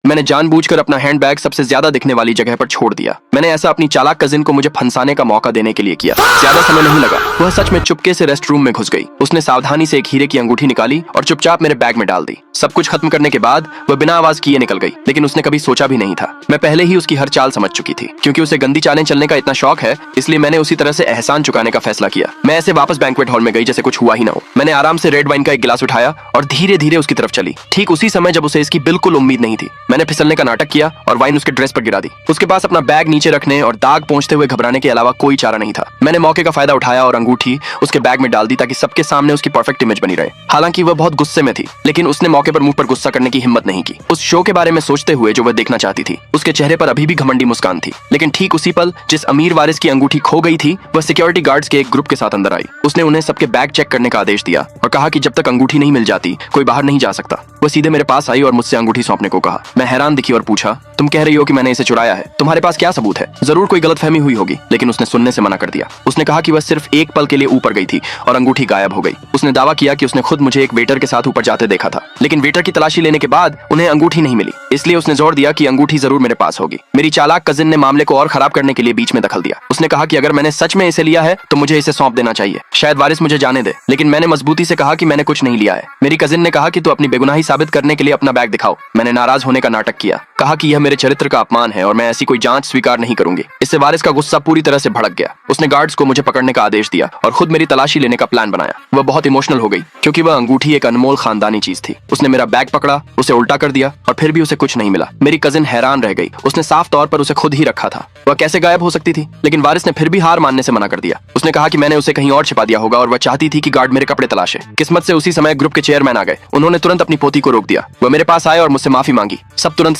मैंने जानबूझकर अपना हैंडबैग सबसे ज्यादा दिखने वाली जगह पर छोड़ दिया। मैंने ऐसा अपनी चालाक कजिन को मुझे फंसाने का मौका देने के लिए किया। ज्यादा समय नहीं लगा, वह सच में चुपके से रेस्ट रूम में घुस गई। उसने सावधानी से एक हीरे की अंगूठी निकाली और चुपचाप मेरे बैग में डाल दी। सब कुछ खत्म करने के बाद वह बिना आवाज किए निकल गई, लेकिन उसने कभी सोचा भी नहीं था। मैं पहले ही उसकी हर चाल समझ चुकी थी। क्योंकि उसे गंदी चालें चलने का इतना शौक है, इसलिए मैंने उसी तरह से एहसान चुकाने का फैसला किया। मैं ऐसे वापस बैंक्वेट हॉल में गई जैसे कुछ हुआ ही ना हो। मैंने आराम से रेड वाइन का एक गिलास उठाया और धीरे धीरे उसकी तरफ चली। ठीक उसी समय जब उसे इसकी बिल्कुल उम्मीद नहीं थी, मैंने फिसलने का नाटक किया और वाइन उसके ड्रेस पर गिरा दी। उसके पास अपना बैग नीचे रखने और दाग पहुंचते हुए घबराने के अलावा कोई चारा नहीं था। मैंने मौके का फायदा उठाया और अंगूठी उसके बैग में डाल दी ताकि सबके सामने उसकी परफेक्ट इमेज बनी रहे। हालांकि वह बहुत गुस्से में थी, लेकिन उसने मौके पर मुझ पर गुस्सा करने की हिम्मत नहीं की। उस शो के बारे में सोचते हुए जो वह देखना चाहती थी, उसके चेहरे पर अभी भी घमंडी मुस्कान थी। लेकिन ठीक उसी पल जिस अमीर वारिस की अंगूठी खो गई थी, वह सिक्योरिटी गार्ड्स के एक ग्रुप के साथ अंदर आई। उसने उन्हें सबके बैग चेक करने का आदेश दिया और कहा कि जब तक अंगूठी नहीं मिल जाती कोई बाहर नहीं जा सकता। वह सीधे मेरे पास आई और मुझसे अंगूठी सौंपने को कहा। मैं हैरान दिखी और पूछा, तुम कह रही हो कि मैंने इसे चुराया है, तुम्हारे पास क्या सबूत है? जरूर कोई गलतफहमी हुई होगी। लेकिन उसने सुनने से मना कर दिया। उसने कहा कि वह सिर्फ एक पल के लिए ऊपर गई थी और अंगूठी गायब हो गई। उसने दावा किया कि उसने खुद मुझे एक वेटर के साथ ऊपर जाते देखा था, लेकिन वेटर की तलाशी लेने के बाद उन्हें अंगूठी नहीं मिली। इसलिए उसने जोर दिया कि अंगूठी जरूर मेरे पास होगी। मेरी चालाक कजिन ने मामले को और खराब करने के लिए बीच में दखल दिया। उसने कहा कि अगर मैंने सच में इसे लिया है तो मुझे इसे सौंप देना चाहिए, शायद वारिस मुझे जाने दे। लेकिन मैंने मजबूती से कहा कि मैंने कुछ नहीं लिया है। मेरी कजिन ने कहा कि तू अपनी बेगुनाही साबित करने के लिए अपना बैग दिखाओ। मैंने नाराज होने का नाटक किया, कहा कि यह मेरे चरित्र का अपमान है और मैं ऐसी कोई जांच स्वीकार नहीं करूंगी। इससे वारिस का गुस्सा पूरी तरह से भड़क गया। उसने गार्ड्स को मुझे पकड़ने का आदेश दिया और खुद मेरी तलाशी लेने का प्लान बनाया। वह बहुत इमोशनल हो गई क्योंकि वह अंगूठी एक अनमोल खानदानी चीज थी। उसने मेरा बैग पकड़ा, उसे उल्टा कर दिया और फिर भी उसे कुछ नहीं मिला। मेरी कजिन हैरान रह गई। उसने साफ तौर पर उसे खुद ही रखा था, वह कैसे गायब हो सकती थी? लेकिन वारिस ने फिर भी हार मानने से मना कर दिया। उसने कहा कि मैंने उसे कहीं और छिपा दिया होगा और वह चाहती थी कि गार्ड मेरे कपड़े तलाशे। किस्मत से उसी समय ग्रुप के चेयरमैन आ गए। उन्होंने तुरंत अपनी पोती को रोक दिया। वह मेरे पास आए और मुझसे माफी मांगी। सब तुरंत